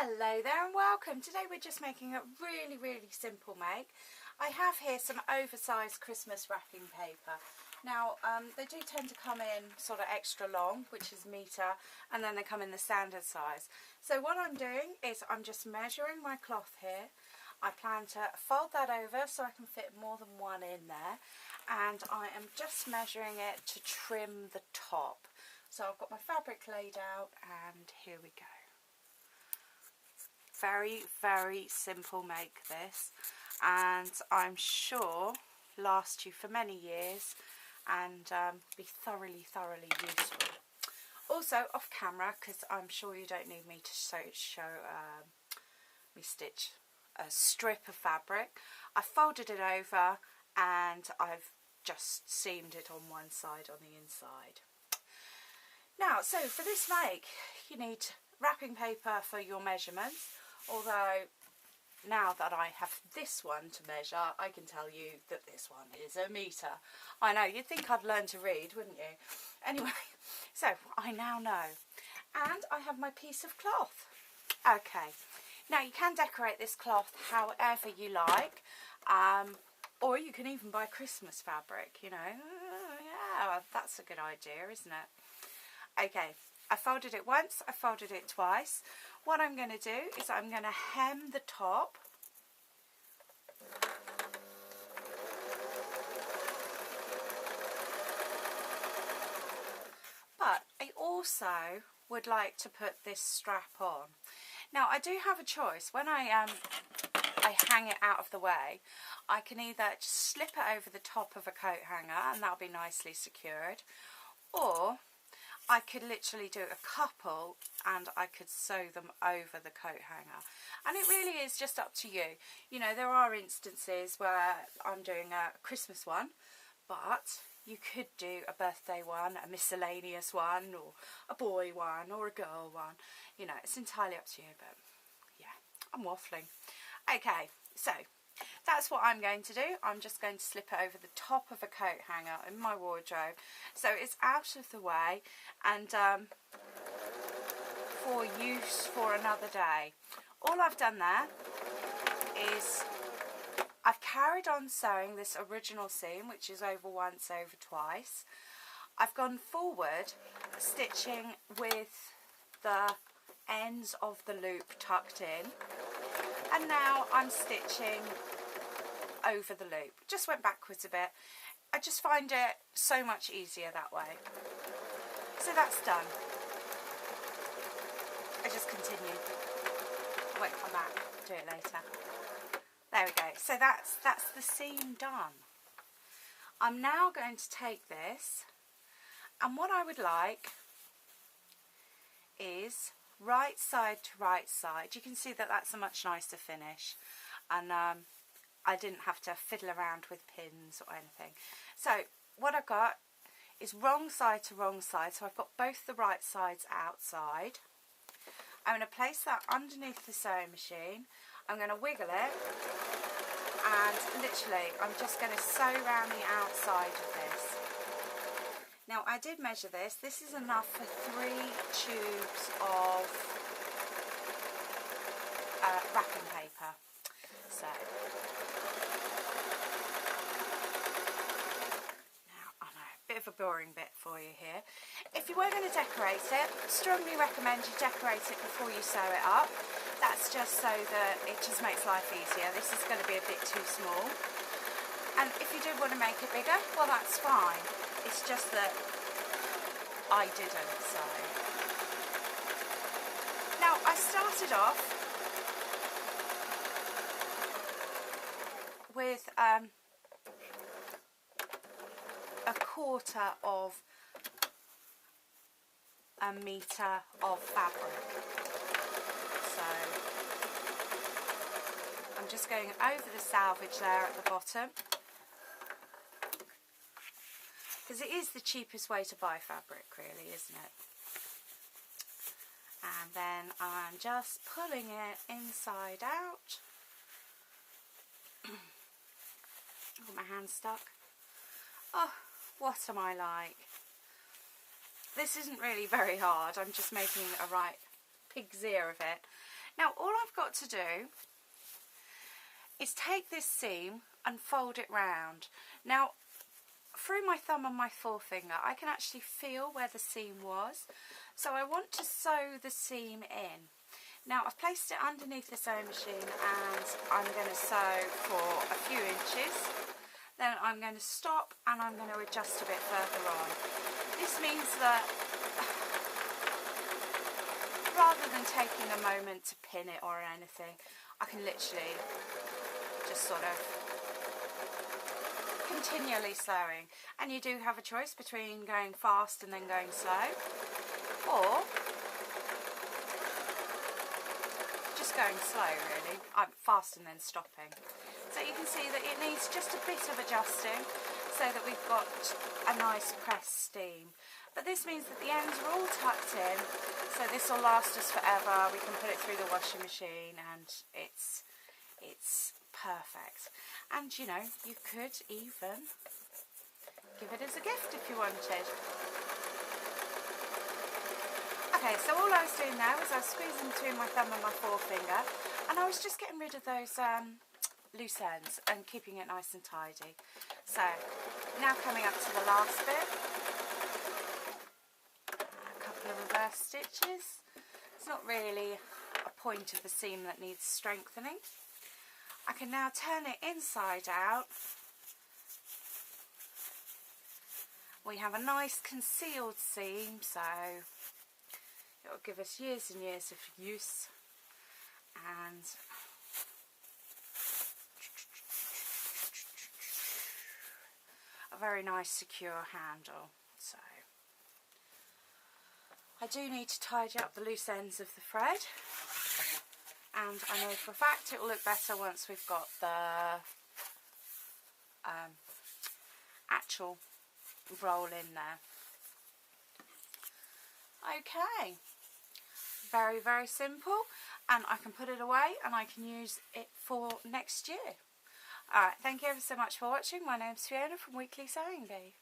Hello there and welcome. Today we're just making a really simple make. I have here some oversized Christmas wrapping paper. Now they do tend to come in sort of extra long, which is metre, and then they come in the standard size. So what I'm doing is I'm just measuring my cloth here. I plan to fold that over so I can fit more than one in there, and I am just measuring it to trim the top. So I've got my fabric laid out and here we go. Very simple make this, and I'm sure last you for many years and be thoroughly useful. Also off camera, because I'm sure you don't need me to show me stitch a strip of fabric. I folded it over and I've just seamed it on one side on the inside. Now, so for this make you need wrapping paper for your measurements, although now that I have this one to measure, I can tell you that this one is a metre. I know, you'd think I'd learn to read, wouldn't you? Anyway, so I now know. And I have my piece of cloth. Okay, now you can decorate this cloth however you like, or you can even buy Christmas fabric, you know. Yeah, that's a good idea, isn't it? Okay, I folded it once, I folded it twice. What I'm going to do is I'm going to hem the top. But I also would like to put this strap on. Now I do have a choice. When I hang it out of the way, I can either just slip it over the top of a coat hanger and that'll be nicely secured, or I could literally do a couple and I could sew them over the coat hanger. And it really is just up to you. You know, there are instances where I'm doing a Christmas one, but you could do a birthday one, a miscellaneous one, or a boy one, or a girl one. You know, it's entirely up to you, but yeah, I'm waffling. Okay, so that's what I'm going to do. I'm just going to slip it over the top of a coat hanger in my wardrobe, so it's out of the way and for use for another day. All I've done there is I've carried on sewing this original seam, which is over once, over twice. I've gone forward stitching with the ends of the loop tucked in, and now I'm stitching over the loop. Just went backwards a bit. I just find it so much easier that way. So that's done. I just continue. I won't come back, do it later. There we go. So that's the seam done. I'm now going to take this, and what I would like is right side to right side. You can see that that's a much nicer finish, and I didn't have to fiddle around with pins or anything. So what I've got is wrong side to wrong side, so I've got both the right sides outside. I'm going to place that underneath the sewing machine. I'm going to wiggle it, and literally I'm just going to sew around the outside of this. Now I did measure this. This is enough for 3 tubes of wrapping paper. So of a boring bit for you here. If you were going to decorate it, strongly recommend you decorate it before you sew it up. That's just so that it just makes life easier. This is going to be a bit too small, and if you did want to make it bigger, well, that's fine. It's just that I didn't. So now I started off with a quarter of a metre of fabric. So I'm just going over the selvage there at the bottom, because it is the cheapest way to buy fabric, really, isn't it? And then I'm just pulling it inside out. Got my hand stuck. Oh, what am I like? This isn't really very hard. I'm just making a right pig's ear of it. Now all I've got to do is take this seam and fold it round. Now through my thumb and my forefinger I can actually feel where the seam was, so I want to sew the seam in. Now I've placed it underneath the sewing machine and I'm going to sew for a few inches, then I'm going to stop and I'm going to adjust a bit further on. This means that rather than taking a moment to pin it or anything, I can literally just sort of continually sewing. And you do have a choice between going fast and then going slow, or just going slow really. I'm fast and then stopping. So you can see that it needs just a bit of adjusting so that we've got a nice pressed steam. But this means that the ends are all tucked in, so this will last us forever. We can put it through the washing machine and it's perfect. And you know, you could even give it as a gift if you wanted. Okay, so all I was doing there was I was squeezing between my thumb and my forefinger, and I was just getting rid of those loose ends and keeping it nice and tidy. So now coming up to the last bit, a couple of reverse stitches. It's not really a point of the seam that needs strengthening. I can now turn it inside out. We have a nice concealed seam, so it will give us years and years of use, and a very nice secure handle. So I do need to tidy up the loose ends of the thread, and I know for a fact it will look better once we've got the actual roll in there. Okay, very, very simple, and I can put it away and I can use it for next year. Alright, thank you ever so much for watching. My name's Fiona from Weekly Sewing Bee.